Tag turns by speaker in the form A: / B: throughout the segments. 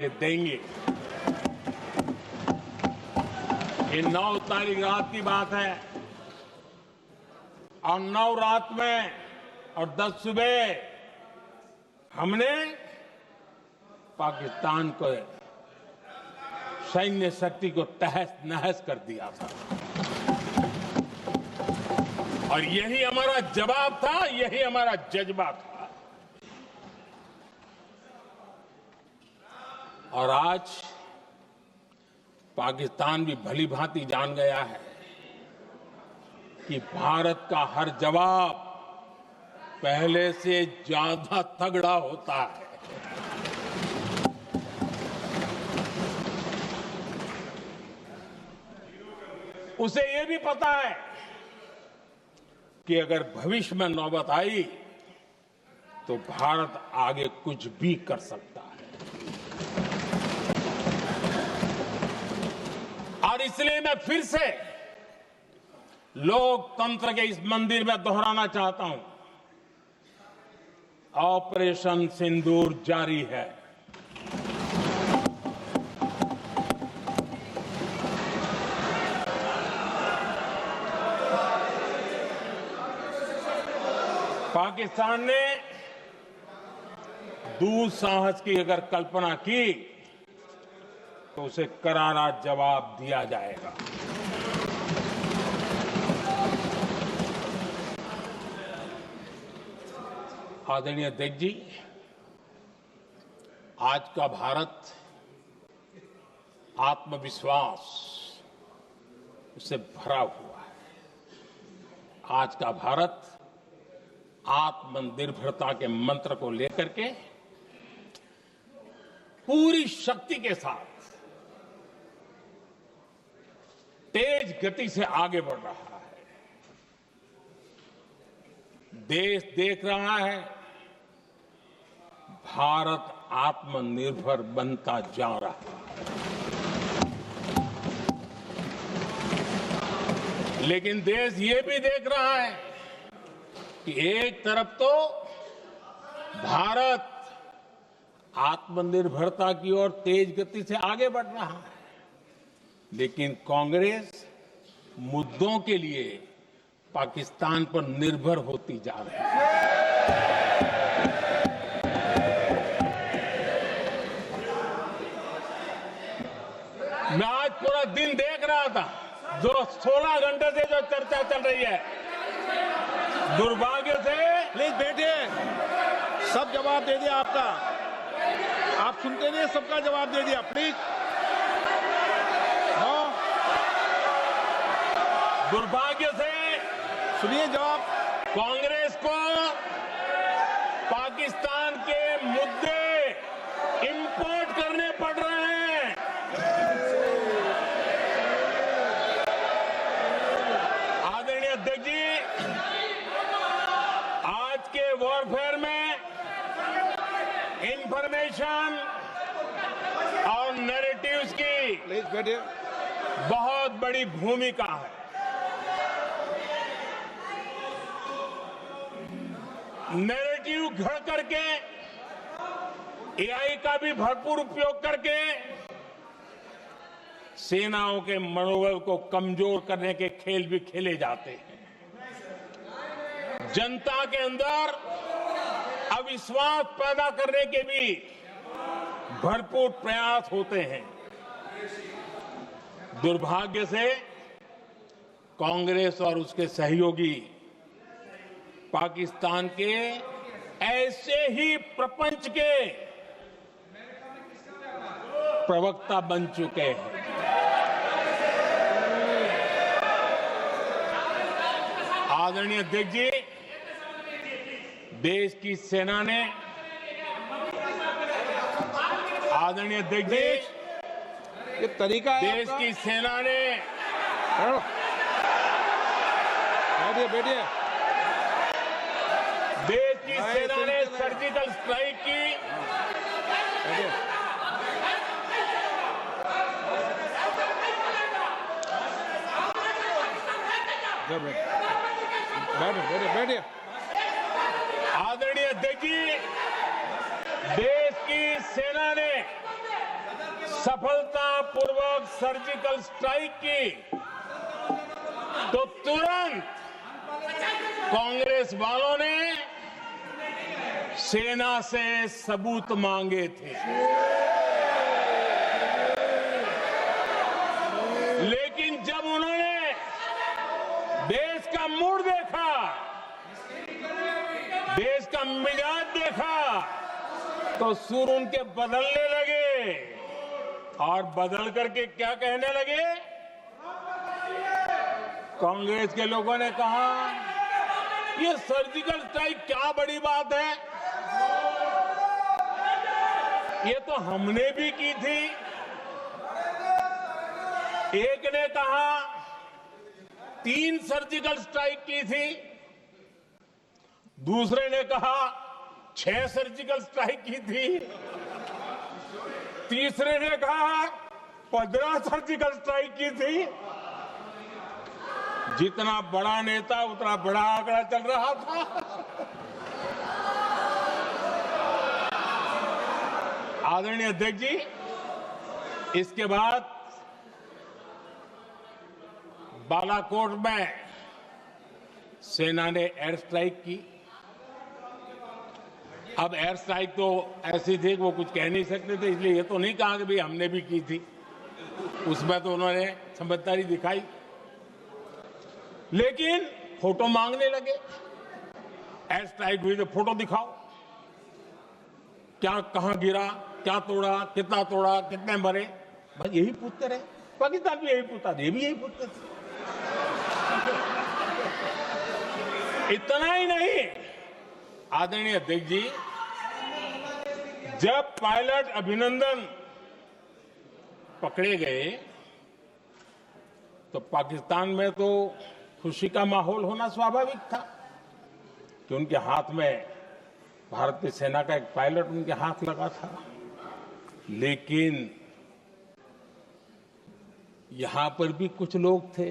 A: देंगे। ये 9 तारीख रात की बात है और 9 रात में और 10 सुबह हमने पाकिस्तान को सैन्य शक्ति को तहस नहस कर दिया था और यही हमारा जवाब था, यही हमारा जज्बा था। और आज पाकिस्तान भी भली भांति जान गया है कि भारत का हर जवाब पहले से ज्यादा तगड़ा होता है। उसे ये भी पता है कि अगर भविष्य में नौबत आई तो भारत आगे कुछ भी कर सकता है। और इसलिए मैं फिर से लोकतंत्र के इस मंदिर में दोहराना चाहता हूं, ऑपरेशन सिंदूर जारी है। पाकिस्तान ने दुस्साहस की अगर कल्पना की तो उसे करारा जवाब दिया जाएगा। आदरणीय अध्यक्ष जी, आज का भारत आत्मविश्वास से भरा हुआ है। आज का भारत आत्मनिर्भरता के मंत्र को लेकर के पूरी शक्ति के साथ तेज गति से आगे बढ़ रहा है। देश देख रहा है भारत आत्मनिर्भर बनता जा रहा है। लेकिन देश ये भी देख रहा है कि एक तरफ तो भारत आत्मनिर्भरता की ओर तेज गति से आगे बढ़ रहा है, लेकिन कांग्रेस मुद्दों के लिए पाकिस्तान पर निर्भर होती जा रही है। मैं आज पूरा दिन देख रहा था, जो 16 घंटे से जो चर्चा चल रही है, दुर्भाग्य से।
B: प्लीज बैठिए, सब जवाब दे दिया आपका। आप सुनते नहीं, सबका जवाब दे दिया। प्लीज
A: दुर्भाग्य से
B: सुनिए जवाब।
A: कांग्रेस को पाकिस्तान के मुद्दे इंपोर्ट करने पड़ रहे हैं। आदरणीय अध्यक्ष जी, आज के वॉरफेयर में इंफॉर्मेशन और नैरेटिव्स की
B: प्लीज बैठिए।
A: बहुत बड़ी भूमिका है। नैरेटिव घड़ करके, एआई का भी भरपूर उपयोग करके सेनाओं के मनोबल को कमजोर करने के खेल भी खेले जाते हैं। जनता के अंदर अविश्वास पैदा करने के भी भरपूर प्रयास होते हैं। दुर्भाग्य से कांग्रेस और उसके सहयोगी पाकिस्तान के ऐसे ही प्रपंच के प्रवक्ता बन चुके हैं। आदरणीय अध्यक्ष जी, देश की सेना ने, आदरणीय अध्यक्ष जी,
B: ये तरीका है
A: देश
B: आपका?
A: की सेना ने,
B: बैठिए बैठिए।
A: देश की सेना ने सर्जिकल स्ट्राइक की।
B: बैठिए। बैठिए बैठिए।
A: आदरणीय अध्यक्ष जी, देश की सेना ने सफलतापूर्वक सर्जिकल स्ट्राइक की तो तुरंत कांग्रेस वालों ने सेना से सबूत मांगे थे, लेकिन जब उन्होंने देश का मूड देखा, देश का मिजाज देखा, तो सुर उनके बदलने लगे और बदल करके क्या कहने लगे। कांग्रेस के लोगों ने कहा, ये सर्जिकल स्ट्राइक क्या बड़ी बात है, ये तो हमने भी की थी। एक ने कहा 3 सर्जिकल स्ट्राइक की थी, दूसरे ने कहा 6 सर्जिकल स्ट्राइक की थी, तीसरे ने कहा 15 सर्जिकल स्ट्राइक की थी। जितना बड़ा नेता उतना बड़ा आंकड़ा चल रहा था। आदरणीय अध्यक्ष जी, इसके बाद बालाकोट में सेना ने एयर स्ट्राइक की। अब एयर स्ट्राइक तो ऐसी थी कि वो कुछ कह नहीं सकते थे, इसलिए ये तो नहीं कहा कि भाई हमने भी की थी। उसमें तो उन्होंने समझदारी दिखाई, लेकिन फोटो मांगने लगे। एयर स्ट्राइक हुई तो फोटो दिखाओ, क्या कहां गिरा, क्या तोड़ा, कितने मरे, बस यही पूछते रहे। पाकिस्तान भी यही पूछता, ये भी यही पूछते थे। इतना ही नहीं, आदरणीय अध्यक्ष जी, जब पायलट अभिनंदन पकड़े गए तो पाकिस्तान में तो खुशी का माहौल होना स्वाभाविक था कि उनके हाथ में भारतीय सेना का एक पायलट उनके हाथ लगा था। लेकिन यहां पर भी कुछ लोग थे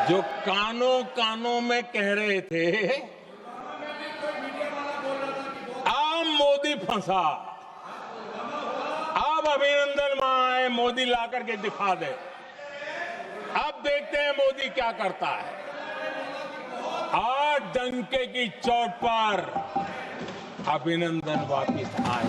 A: जो कानों कानों में कह रहे थे, अब मोदी फंसा, अब अभिनंदन वहां आए, मोदी ला करके दिखा दे, अब देखते हैं मोदी क्या करता है। आज डंके की चोट पर अभिनंदन वापिस आए।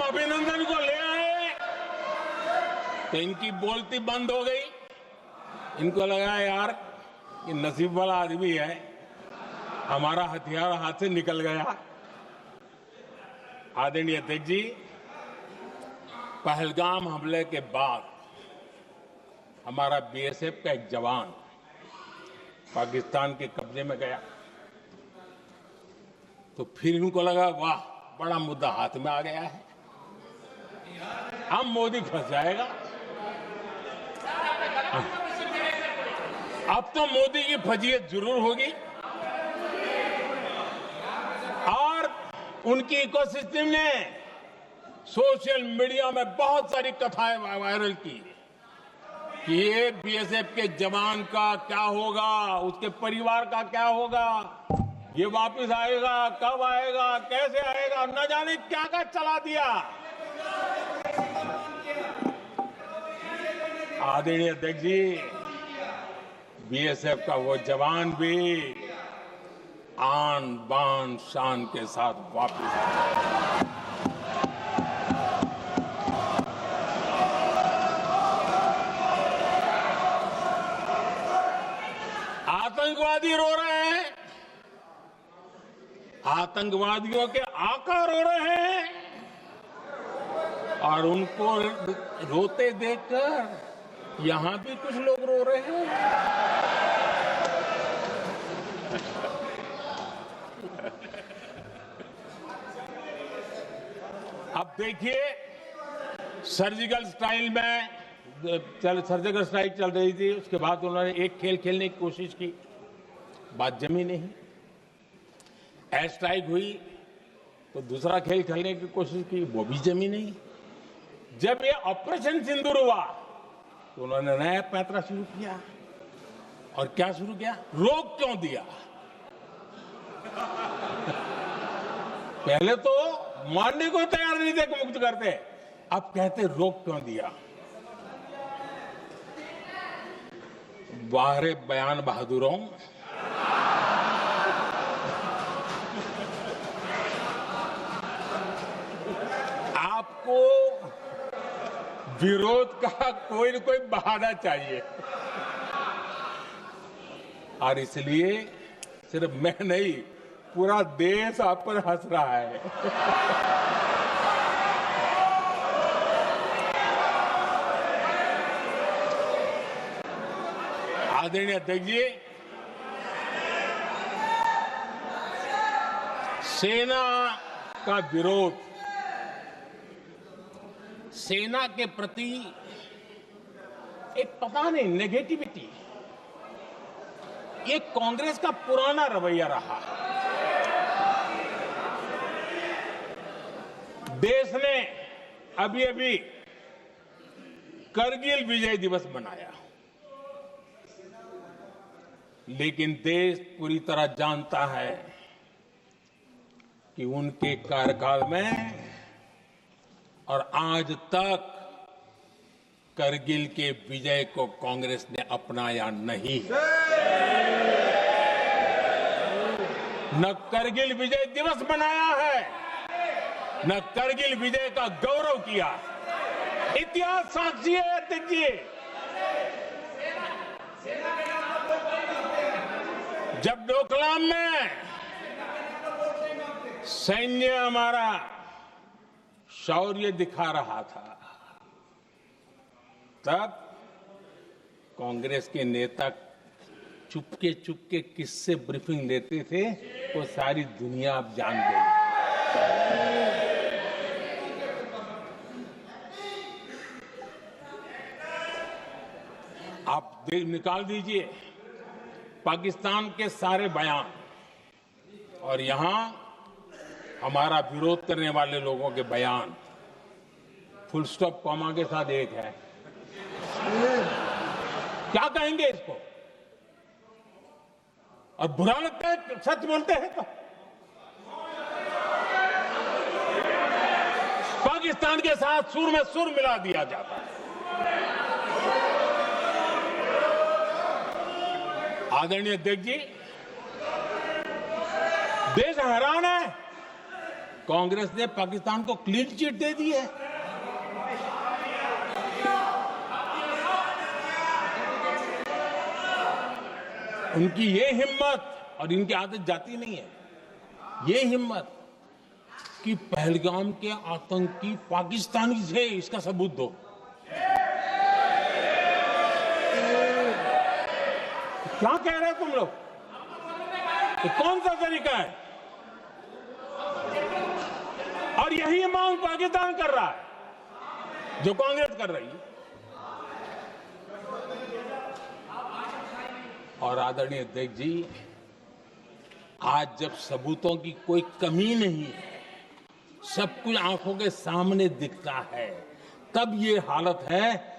A: अभिनंदन को ले आए तो इनकी बोलती बंद हो गई। इनको लगा यार कि नसीब वाला आदमी है, हमारा हथियार हाथ से निकल गया। आदरणीय अध्यक्ष जी, पहलगाम हमले के बाद हमारा बीएसएफ का एक जवान पाकिस्तान के कब्जे में गया, तो फिर इनको लगा वाह, बड़ा मुद्दा हाथ में आ गया है, अब मोदी फंस जाएगा। अब तो मोदी की फजीयत जरूर होगी। और उनकी इकोसिस्टम ने सोशल मीडिया में बहुत सारी कथाएं वायरल की कि ये बीएसएफ के जवान का क्या होगा, उसके परिवार का क्या होगा, ये वापस आएगा, कब आएगा, कैसे आएगा, न जाने क्या क्या चला दिया। आदरणीय अध्यक्ष जी, बीएसएफ का वो जवान भी आन बान शान के साथ वापस आया। आतंकवादी रो रहे हैं, आतंकवादियों के आका रो रहे हैं, और उनको रोते देखकर यहां भी कुछ लोग रो रहे हैं। अब देखिए, सर्जिकल स्ट्राइक चल रही थी, उसके बाद उन्होंने एक खेल खेलने की कोशिश की, बात जमी नहीं। एयर स्ट्राइक हुई तो दूसरा खेल खेलने की कोशिश की, वो भी जमी नहीं। जब ये ऑपरेशन सिंदूर हुआ तो उन्होंने नया पैंतरा शुरू किया। और क्या शुरू किया? रोक क्यों दिया? पहले तो मानने को तैयार नहीं थे कि मुक्त करते, अब कहते रोक क्यों दिया। बाहरे बयान बहादुरों, आपको विरोध का कोई न कोई बहाना चाहिए। और इसलिए सिर्फ मैं नहीं, पूरा देश आप पर हंस रहा है। आदरणीय अध्यक्ष जी, सेना का विरोध, सेना के प्रति एक पता नहीं नेगेटिविटी, ये कांग्रेस का पुराना रवैया रहा। देश ने अभी अभी करगिल विजय दिवस मनाया, लेकिन देश पूरी तरह जानता है कि उनके कार्यकाल में और आज तक करगिल के विजय को कांग्रेस ने अपनाया नहीं। न करगिल विजय दिवस मनाया है, न करगिल विजय का गौरव किया। इतिहास साक्षी है अध्यक्ष जी। जब डोकलाम में सैन्य हमारा शौर्य दिखा रहा था, तब कांग्रेस के नेता चुपके चुपके किससे ब्रीफिंग लेते थे वो सारी दुनिया अब जान गई। आप निकाल दीजिए पाकिस्तान के सारे बयान और यहां हमारा विरोध करने वाले लोगों के बयान, फुल स्टॉप कॉमा के साथ एक है। क्या कहेंगे इसको? और बुरा लगता है सच बोलते हैं तो। पाकिस्तान के साथ सुर में सुर मिला दिया जाता है। आदरणीय अध्यक्ष जी, देश हैरान है, कांग्रेस ने पाकिस्तान को क्लीन चिट दे दी है। उनकी ये हिम्मत, और इनकी आदत जाती नहीं है, ये हिम्मत कि पहलगाम के आतंकी पाकिस्तानी थे, इसका सबूत दो। क्या कह रहे हो तुम लोग? तो कौन सा तरीका है? और यही मांग पाकिस्तान कर रहा है जो कांग्रेस कर रही है। और आदरणीय अध्यक्ष जी, आज जब सबूतों की कोई कमी नहीं है, सब कुछ आंखों के सामने दिखता है, तब ये हालत है